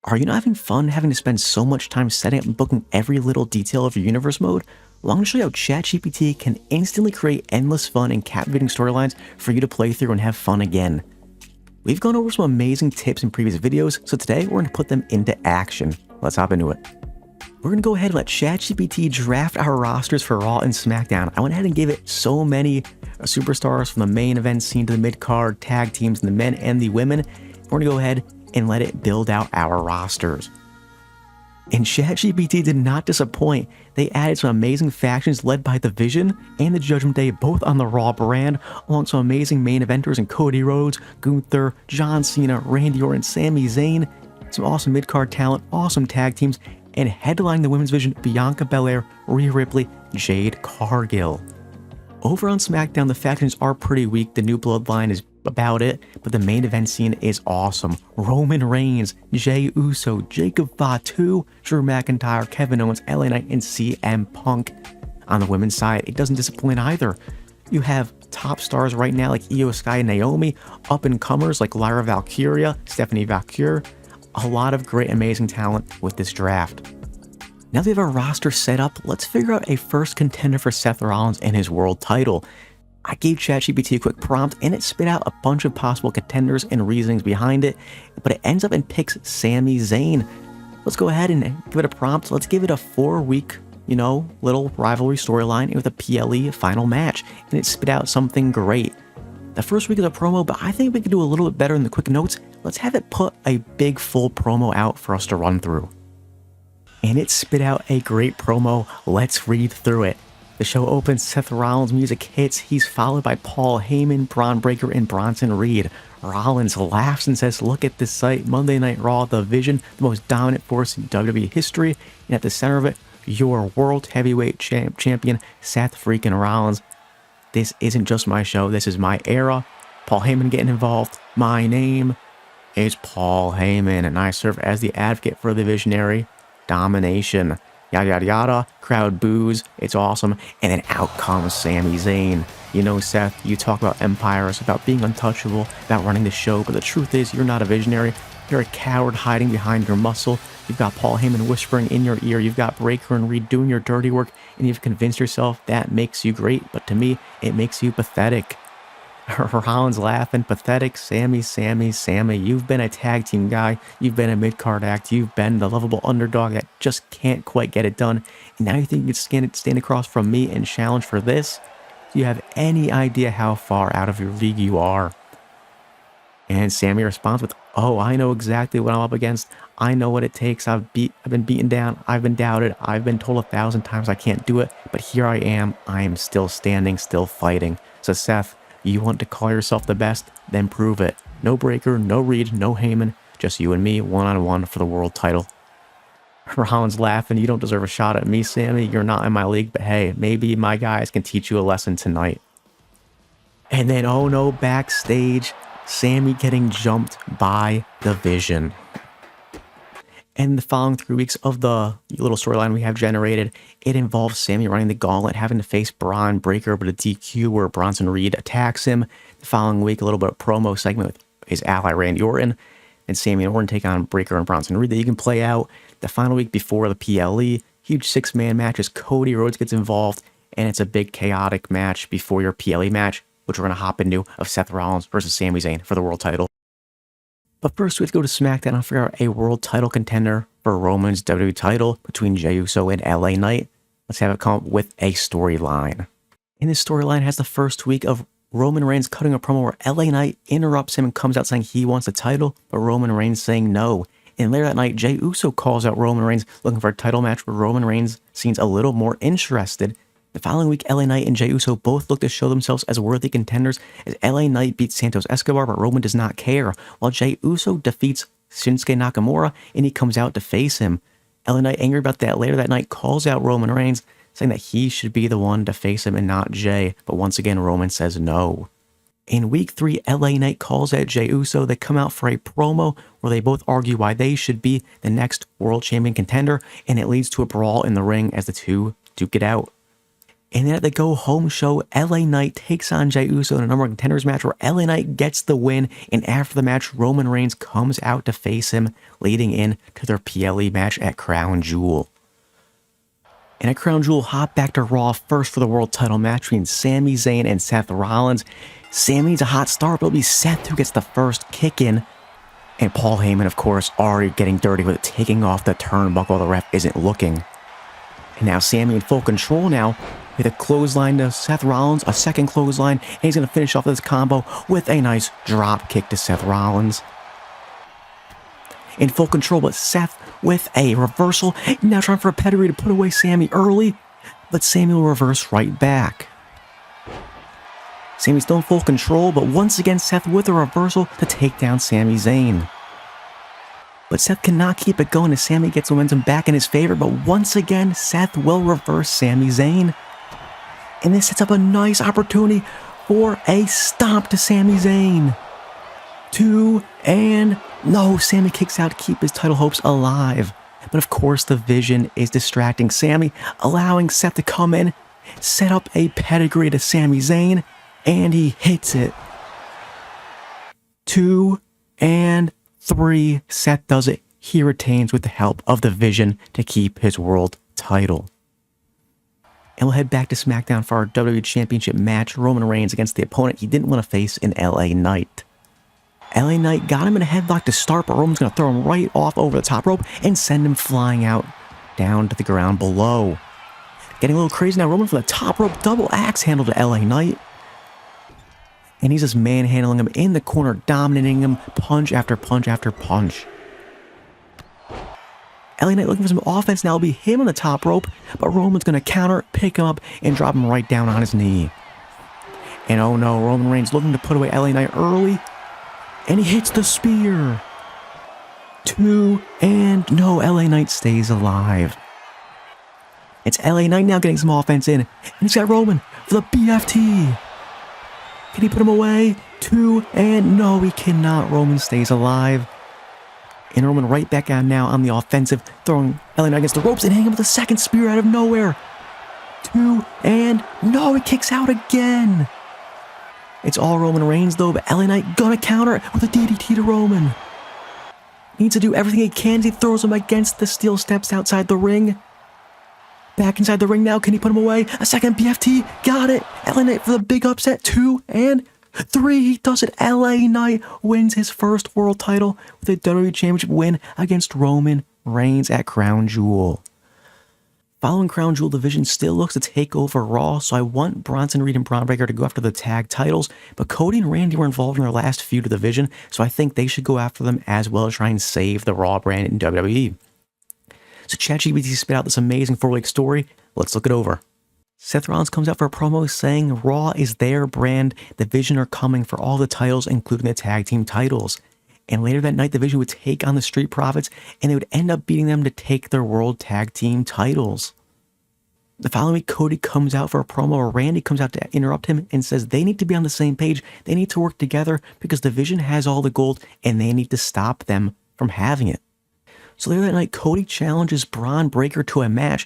Are you not having fun having to spend so much time setting up and booking every little detail of your universe mode? Well, I'm going to show you how ChatGPT can instantly create endless fun and captivating storylines for you to play through and have fun again. We've gone over some amazing tips in previous videos, so today we're going to put them into action. Let's hop into it. We're going to go ahead and let ChatGPT draft our rosters for Raw and SmackDown. I went ahead and gave it so many superstars from the main event scene to the mid-card, tag teams, and the men and the women. We're going to go ahead and let it build out our rosters. And ChatGPT did not disappoint. They added some amazing factions led by The Vision and the Judgment Day, both on the Raw brand, along some amazing main eventers in Cody Rhodes, Gunther, John Cena, Randy Orton, Sami Zayn, some awesome mid-card talent, awesome tag teams, and headlining the women's division, Bianca Belair, Rhea Ripley, Jade Cargill. Over on SmackDown, the factions are pretty weak. The New Bloodline is about it, but the main event scene is awesome. Roman Reigns, Jey Uso, Jacob Fatu, Drew McIntyre, Kevin Owens, LA Knight, and CM Punk. On the women's side, it doesn't disappoint either. You have top stars right now like Io Sky and Naomi, up-and-comers like Lyra Valkyria, Stephanie Valkyr. A lot of great, amazing talent with this draft. Now that we have our roster set up, let's figure out a first contender for Seth Rollins and his world title. I gave ChatGPT a quick prompt and it spit out a bunch of possible contenders and reasonings behind it, but it ends up and picks Sami Zayn. Let's go ahead and give it a prompt. Let's give it a 4-week, little rivalry storyline with a PLE final match, and it spit out something great. The first week is a promo, but I think we could do a little bit better in the quick notes. Let's have it put a big full promo out for us to run through. And it spit out a great promo. Let's read through it. The show opens, Seth Rollins' music hits, he's followed by Paul Heyman, Braun Breaker, and Bronson Reed. Rollins laughs and says, "Look at this sight, Monday Night Raw, The Vision, the most dominant force in WWE history, and at the center of it, your World Heavyweight Champion, Seth freaking Rollins. This isn't just my show, this is my era. Paul Heyman getting involved. My name is Paul Heyman, and I serve as the advocate for the visionary domination." Yada yada yada, crowd boos, it's awesome, and then out comes Sami Zayn. You know, Seth, you talk about empires, about being untouchable, about running the show, but the truth is you're not a visionary. You're a coward hiding behind your muscle. You've got Paul Heyman whispering in your ear, you've got Breaker and Reed doing your dirty work, and you've convinced yourself that makes you great, but to me, it makes you pathetic. Rollins laughing, pathetic, Sami, you've been a tag team guy, you've been a mid-card act, you've been the lovable underdog that just can't quite get it done, and now you think you can stand across from me and challenge for this? Do you have any idea how far out of your league you are? And Sami responds with, "Oh, I know exactly what I'm up against, I know what it takes, I've been beaten down, I've been doubted, I've been told 1,000 times I can't do it, but here I am still standing, still fighting. So Seth, you want to call yourself the best? Then prove it. No Breaker, no Reed, no Heyman, just you and me, one-on-one for the world title." Rollins laughing, "You don't deserve a shot at me, Sami. You're not in my league, but hey, maybe my guys can teach you a lesson tonight." And then, oh no, backstage, Sami getting jumped by The Vision. And the following 3 weeks of the little storyline we have generated, it involves Sami running the gauntlet, having to face Braun Breaker, but a DQ where Bronson Reed attacks him. The following week, a little bit of promo segment with his ally Randy Orton, and Sami and Orton take on Breaker and Bronson Reed that you can play out. The final week before the PLE, huge 6-man matches, Cody Rhodes gets involved, and it's a big chaotic match before your PLE match, which we're going to hop into, of Seth Rollins versus Sami Zayn for the world title. But first, we have to go to SmackDown and figure out a world title contender for Roman's WWE title between Jey Uso and LA Knight. Let's have it come up with a storyline. And this storyline has the first week of Roman Reigns cutting a promo where LA Knight interrupts him and comes out saying he wants the title, but Roman Reigns saying no. And later that night, Jey Uso calls out Roman Reigns looking for a title match where Roman Reigns seems a little more interested. The following week, LA Knight and Jey Uso both look to show themselves as worthy contenders as LA Knight beats Santos Escobar, but Roman does not care, while Jey Uso defeats Shinsuke Nakamura and he comes out to face him. LA Knight, angry about that, later that night calls out Roman Reigns, saying that he should be the one to face him and not Jey, but once again, Roman says no. In week 3, LA Knight calls out Jey Uso. They come out for a promo where they both argue why they should be the next world champion contender, and it leads to a brawl in the ring as the two duke it out. And then at the go-home show, LA Knight takes on Jey Uso in a number of contenders match where LA Knight gets the win, and after the match, Roman Reigns comes out to face him, leading in to their PLE match at Crown Jewel. And at Crown Jewel, hop back to Raw first for the world title match between Sami Zayn and Seth Rollins. Sami needs a hot start, but it'll be Seth who gets the first kick in. And Paul Heyman, of course, already getting dirty with it, taking off the turnbuckle while the ref isn't looking. And now Sami in full control now, with a clothesline to Seth Rollins, a second clothesline, and he's going to finish off this combo with a nice drop kick to Seth Rollins. In full control, but Seth with a reversal, now trying for a pedigree to put away Sami early, but Sami will reverse right back. Sami's still in full control, but once again Seth with a reversal to take down Sami Zayn. But Seth cannot keep it going as Sami gets momentum back in his favor, but once again Seth will reverse Sami Zayn. And this sets up a nice opportunity for a stomp to Sami Zayn. 2, and no, Sami kicks out to keep his title hopes alive. But of course the Vision is distracting Sami, allowing Seth to come in, set up a pedigree to Sami Zayn, and he hits it. 2, and 3, Seth does it. He retains with the help of the Vision to keep his world title. And we'll head back to SmackDown for our WWE Championship match, Roman Reigns against the opponent he didn't want to face in LA Knight. LA Knight got him in a headlock to start, but Roman's going to throw him right off over the top rope and send him flying out down to the ground below. Getting a little crazy now, Roman for the top rope double axe handle to LA Knight. And he's just manhandling him in the corner, dominating him punch after punch after punch. LA Knight looking for some offense now. It'll be him on the top rope, but Roman's going to counter, pick him up, and drop him right down on his knee. And oh no, Roman Reigns looking to put away LA Knight early, and he hits the spear. 2, and no, LA Knight stays alive. It's LA Knight now getting some offense in, and he's got Roman for the BFT. Can he put him away? 2, and no, he cannot. Roman stays alive. And Roman right back out now on the offensive, throwing LA Knight against the ropes and hitting him with a second spear out of nowhere. 2, and no, he kicks out again. It's all Roman Reigns though, but LA Knight gonna counter with a DDT to Roman. Needs to do everything he can as he throws him against the steel steps outside the ring. Back inside the ring now, can he put him away? A second BFT, got it. LA Knight for the big upset, 2, and 3, he does it. LA Knight wins his first world title with a WWE Championship win against Roman Reigns at Crown Jewel. Following Crown Jewel, the Division still looks to take over Raw, so I want Bronson Reed and Braun Breaker to go after the tag titles, but Cody and Randy were involved in their last feud of the Division, so I think they should go after them as well as try and save the Raw brand in WWE. So ChatGPT spit out this amazing 4-week story. Let's look it over. Seth Rollins comes out for a promo saying Raw is their brand, the Vision are coming for all the titles, including the tag team titles. And later that night, the Vision would take on the Street Profits, and they would end up beating them to take their world tag team titles. The following week, Cody comes out for a promo where Randy comes out to interrupt him and says they need to be on the same page, they need to work together because the Vision has all the gold and they need to stop them from having it. So later that night, Cody challenges Braun Breaker to a match.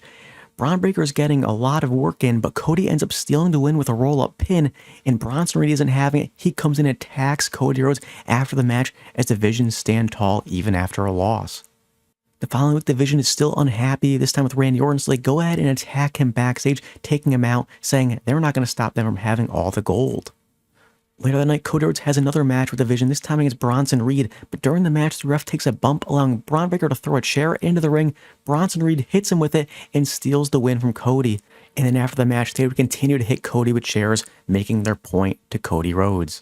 Braun Breaker is getting a lot of work in, but Cody ends up stealing the win with a roll-up pin, and Bronson Reed isn't having it. He comes in and attacks Cody Rhodes after the match as the Vision stand tall even after a loss. The following week, the Vision is still unhappy, this time with Randy Orton, so they go ahead and attack him backstage, taking him out, saying they're not going to stop them from having all the gold. Later that night, Cody Rhodes has another match with the Vision, this time against Bronson Reed, but during the match, the ref takes a bump, allowing Braun Breaker to throw a chair into the ring. Bronson Reed hits him with it and steals the win from Cody. And then after the match, they would continue to hit Cody with chairs, making their point to Cody Rhodes.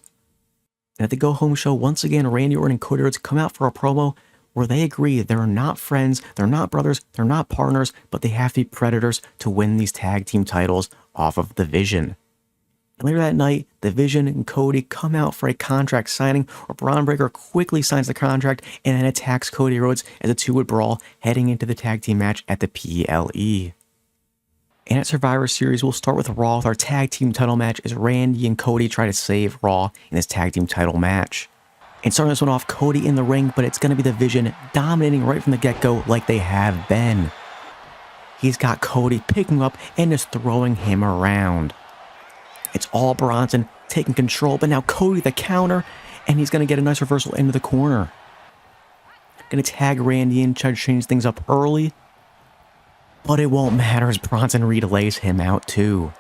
And at the go-home show, once again, Randy Orton and Cody Rhodes come out for a promo where they agree they're not friends, they're not brothers, they're not partners, but they have to be predators to win these tag team titles off of the Vision. And later that night, the Vision and Cody come out for a contract signing where Braun Breaker quickly signs the contract and then attacks Cody Rhodes as the two would brawl heading into the tag team match at the PLE. And at Survivor Series, we'll start with Raw with our tag team title match as Randy and Cody try to save Raw in this tag team title match. And starting this one off, Cody in the ring, but it's going to be the Vision dominating right from the get-go like they have been. He's got Cody picking him up and is throwing him around. It's all Bronson taking control, but now Cody the counter, and he's going to get a nice reversal into the corner. Going to tag Randy in, try to change things up early, but it won't matter as Bronson Reed lays him out too.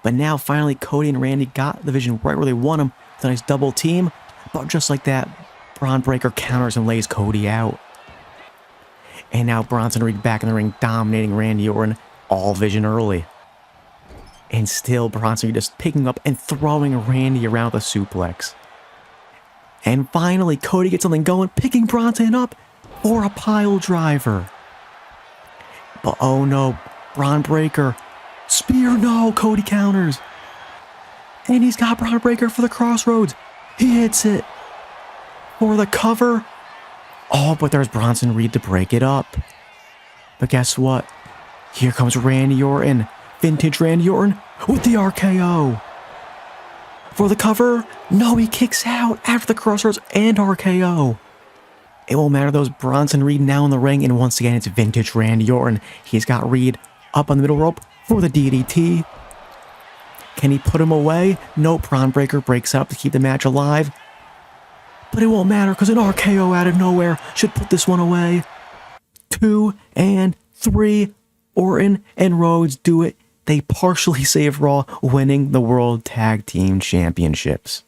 But now finally Cody and Randy got the division right where they want him with a nice double team, but just like that, Braun Breaker counters and lays Cody out. And now Bronson Reed back in the ring, dominating Randy Orton all vision early. And still Bronson Reed just picking up and throwing Randy around with a suplex. And finally Cody gets something going, picking Bronson up for a pile driver. But oh no, Braun Breaker. Spear, no, Cody counters. And he's got Braun Breaker for the crossroads. He hits it. For the cover. Oh, but there's Bronson Reed to break it up. But guess what? Here comes Randy Orton. Vintage Randy Orton with the RKO. For the cover. No, he kicks out after the crossroads and RKO. It won't matter though, Bronson Reed now in the ring, and once again it's vintage Randy Orton. He's got Reed up on the middle rope for the DDT. Can he put him away? Nope, Braun Breaker breaks up to keep the match alive. But it won't matter because an RKO out of nowhere should put this one away. 2 and 3, Orton and Rhodes do it. They partially save Raw, winning the World Tag Team Championships.